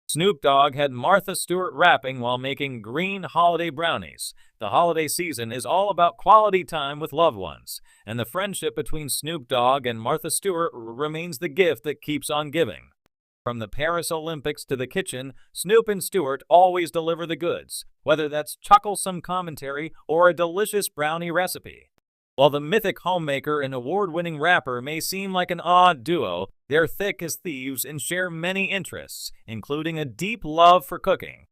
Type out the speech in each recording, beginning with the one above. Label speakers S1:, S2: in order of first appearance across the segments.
S1: Snoop Dogg had Martha Stewart rapping while making green holiday brownies. The holiday season is all about quality time with loved ones, and the friendship between Snoop Dogg and Martha Stewart remains the gift that keeps on giving. From the Paris Olympics to the kitchen, Snoop and Stewart always deliver the goods, whether that's chucklesome commentary or a delicious brownie recipe. While the mythic homemaker and award-winning rapper may seem like an odd duo, they're thick as thieves and share many interests, including a deep love for cooking.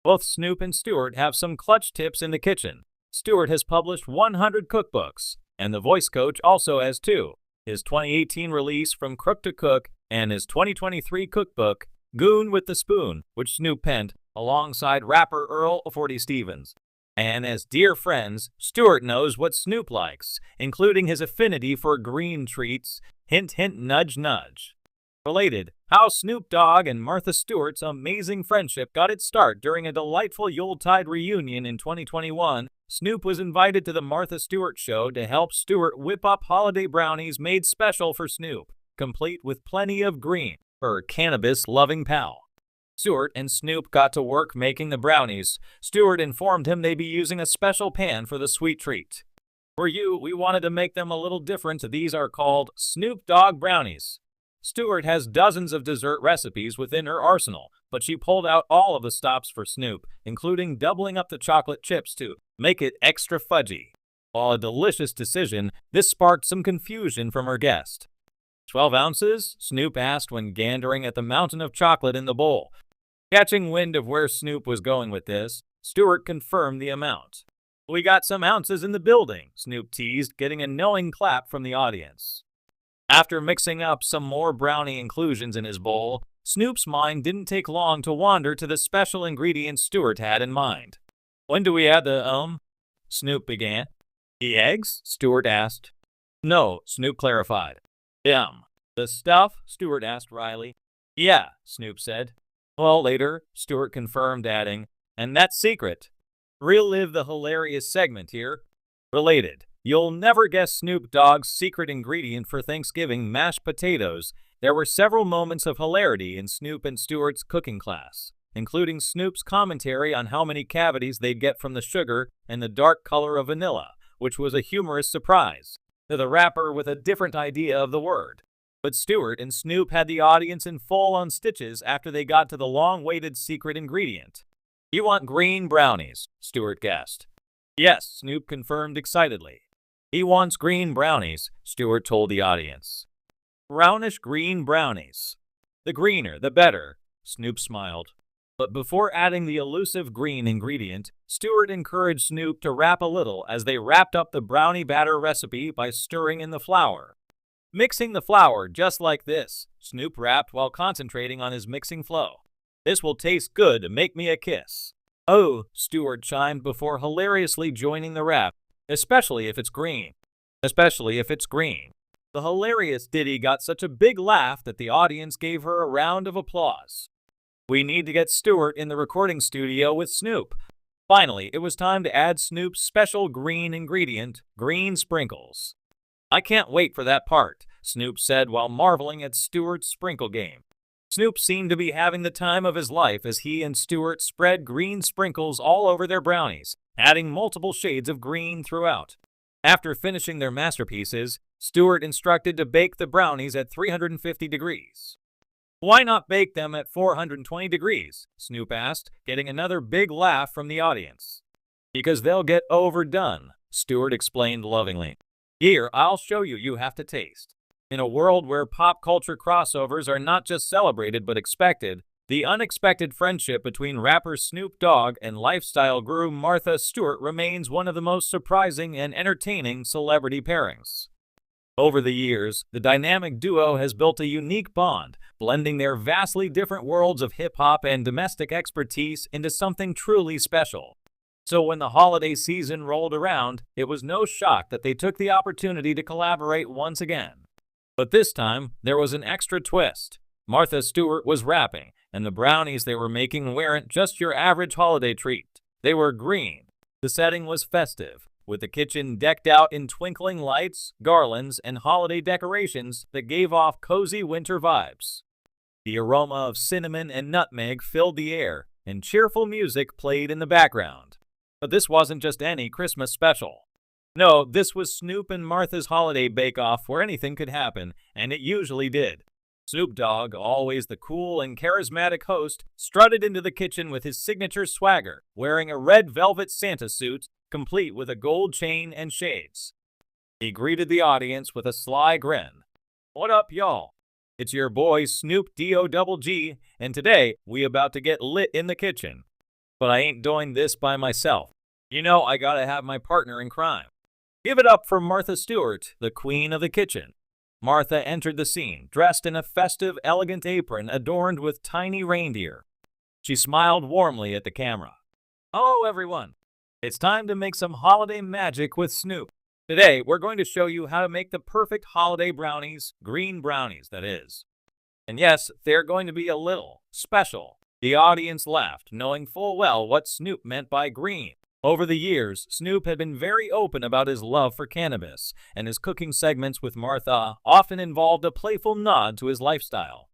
S1: Both Snoop and Stewart have some clutch tips in the kitchen. Stewart has published 100 cookbooks, and the voice coach also has two. His 2018 release From Crook to Cook and his 2023 cookbook, Goon with the Spoon, which Snoop penned alongside rapper Earl 40 Stevens. And as dear friends, Stewart knows what Snoop likes, including his affinity for green treats. Hint, hint, nudge, nudge. Related, how Snoop Dogg and Martha Stewart's amazing friendship got its start during a delightful Yuletide reunion in 2021. Snoop was invited to the Martha Stewart show to help Stewart whip up holiday brownies made special for Snoop, complete with plenty of green, her cannabis-loving pal. Stewart and Snoop got to work making the brownies. Stewart informed him they'd be using a special pan for the sweet treat. For you, we wanted to make them a little different. These are called Snoop Dogg brownies. Stewart has dozens of dessert recipes within her arsenal, but she pulled out all of the stops for Snoop, including doubling up the chocolate chips to make it extra fudgy. While a delicious decision, this sparked some confusion from her guest. 12 ounces? Snoop asked when gandering at the mountain of chocolate in the bowl. Catching wind of where Snoop was going with this, Stewart confirmed the amount. We got some ounces in the building, Snoop teased, getting a knowing clap from the audience. After mixing up some more brownie inclusions in his bowl, Snoop's mind didn't take long to wander to the special ingredients Stewart had in mind. When do we add the, Snoop began. The eggs? Stewart asked. No, Snoop clarified. The stuff? Stewart asked wryly. Yeah, Snoop said. Well, later, Stewart confirmed, adding, and that's secret. Relive the hilarious segment here. Related, you'll never guess Snoop Dogg's secret ingredient for Thanksgiving mashed potatoes. There were several moments of hilarity in Snoop and Stewart's cooking class, including Snoop's commentary on how many cavities they'd get from the sugar and the dark color of vanilla, which was a humorous surprise to the rapper with a different idea of the word. But Stewart and Snoop had the audience in full-on stitches after they got to the long-awaited secret ingredient. You want green brownies, Stewart guessed. Yes, Snoop confirmed excitedly. He wants green brownies, Stewart told the audience. Brownish green brownies. The greener, the better, Snoop smiled. But before adding the elusive green ingredient, Stewart encouraged Snoop to rap a little as they wrapped up the brownie batter recipe by stirring in the flour. Mixing the flour just like this, Snoop rapped while concentrating on his mixing flow. This will taste good, make me a kiss. Oh, Stewart chimed before hilariously joining the rap, especially if it's green. Especially if it's green. The hilarious ditty got such a big laugh that the audience gave her a round of applause. We need to get Stewart in the recording studio with Snoop. Finally, it was time to add Snoop's special green ingredient, green sprinkles. I can't wait for that part, Snoop said while marveling at Stewart's sprinkle game. Snoop seemed to be having the time of his life as he and Stewart spread green sprinkles all over their brownies, adding multiple shades of green throughout. After finishing their masterpieces, Stewart instructed to bake the brownies at 350 degrees. Why not bake them at 420 degrees? Snoop asked, getting another big laugh from the audience. Because they'll get overdone, Stewart explained lovingly. Here, I'll show you. You have to taste. In a world where pop culture crossovers are not just celebrated but expected, the unexpected friendship between rapper Snoop Dogg and lifestyle guru Martha Stewart remains one of the most surprising and entertaining celebrity pairings. Over the years, the dynamic duo has built a unique bond, blending their vastly different worlds of hip-hop and domestic expertise into something truly special. So when the holiday season rolled around, it was no shock that they took the opportunity to collaborate once again. But this time, there was an extra twist. Martha Stewart was rapping, and the brownies they were making weren't just your average holiday treat. They were green. The setting was festive, with the kitchen decked out in twinkling lights, garlands, and holiday decorations that gave off cozy winter vibes. The aroma of cinnamon and nutmeg filled the air, and cheerful music played in the background. But this wasn't just any Christmas special. No, this was Snoop and Martha's holiday bake-off where anything could happen, and it usually did. Snoop Dogg, always the cool and charismatic host, strutted into the kitchen with his signature swagger, wearing a red velvet Santa suit, complete with a gold chain and shades. He greeted the audience with a sly grin. "What up, y'all? It's your boy Snoop Dogg, and today we about to get lit in the kitchen. But I ain't doing this by myself. You know I gotta have my partner in crime. Give it up for Martha Stewart, the queen of the kitchen." Martha entered the scene, dressed in a festive, elegant apron adorned with tiny reindeer. She smiled warmly at the camera. "Hello, everyone. It's time to make some holiday magic with Snoop. Today, we're going to show you how to make the perfect holiday brownies, green brownies, that is. And yes, they're going to be a little special." The audience laughed, knowing full well what Snoop meant by green. Over the years, Snoop had been very open about his love for cannabis, and his cooking segments with Martha often involved a playful nod to his lifestyle.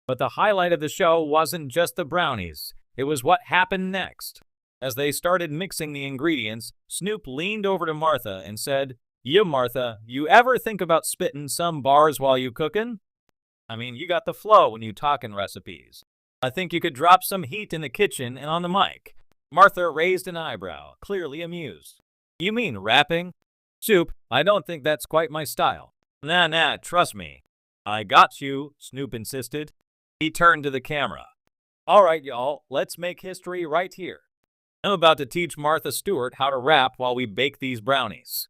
S1: But the highlight of the show wasn't just the brownies, it was what happened next. As they started mixing the ingredients, Snoop leaned over to Martha and said, "Yeah, Martha, you ever think about spitting some bars while you cookin'? I mean, you got the flow when you talkin' recipes. I think you could drop some heat in the kitchen and on the mic." Martha raised an eyebrow, clearly amused. "You mean rapping?" "Snoop, I don't think that's quite my style." Nah, trust me." "I got you," Snoop insisted. He turned to the camera. "All right, y'all, let's make history right here. I'm about to teach Martha Stewart how to rap while we bake these brownies.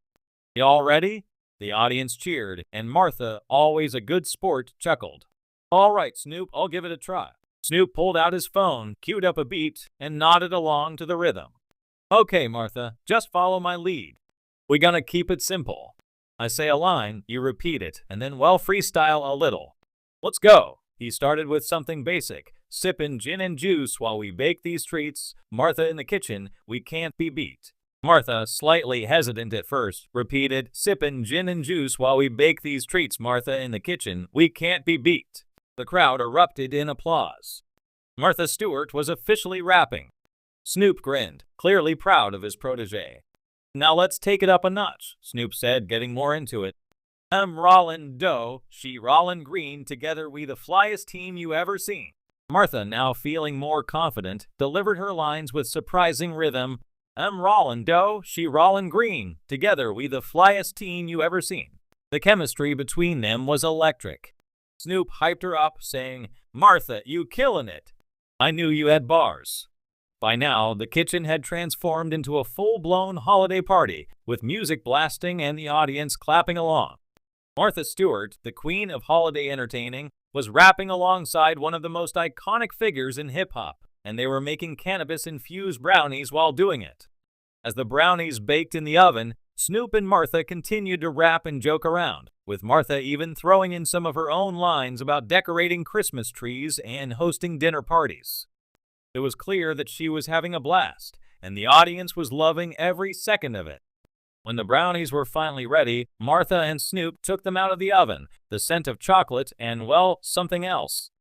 S1: Y'all ready?" The audience cheered, and Martha, always a good sport, chuckled. "All right, Snoop, I'll give it a try." Snoop pulled out his phone, queued up a beat, and nodded along to the rhythm. "Okay, Martha, just follow my lead. We gonna keep it simple. I say a line, you repeat it, and then freestyle a little. Let's go." He started with something basic, sippin' gin and juice while we bake these treats. Martha in the kitchen, we can't be beat. Martha, slightly hesitant at first, repeated, "Sippin' gin and juice while we bake these treats. Martha in the kitchen, we can't be beat." The crowd erupted in applause. Martha Stewart was officially rapping. Snoop grinned, clearly proud of his protege. "Now let's take it up a notch," Snoop said, getting more into it. "I'm rollin' dough, she rollin' green, together we the flyest team you ever seen." Martha, now feeling more confident, delivered her lines with surprising rhythm. "I'm rollin' dough, she rollin' green, together we the flyest team you ever seen." The chemistry between them was electric. Snoop hyped her up, saying, "Martha, you killin' it. I knew you had bars." By now, the kitchen had transformed into a full-blown holiday party, with music blasting and the audience clapping along. Martha Stewart, the queen of holiday entertaining, was rapping alongside one of the most iconic figures in hip-hop, and they were making cannabis-infused brownies while doing it. As the brownies baked in the oven, Snoop and Martha continued to rap and joke around, with Martha even throwing in some of her own lines about decorating Christmas trees and hosting dinner parties. It was clear that she was having a blast, and the audience was loving every second of it. When the brownies were finally ready, Martha and Snoop took them out of the oven, the scent of chocolate and, well, something else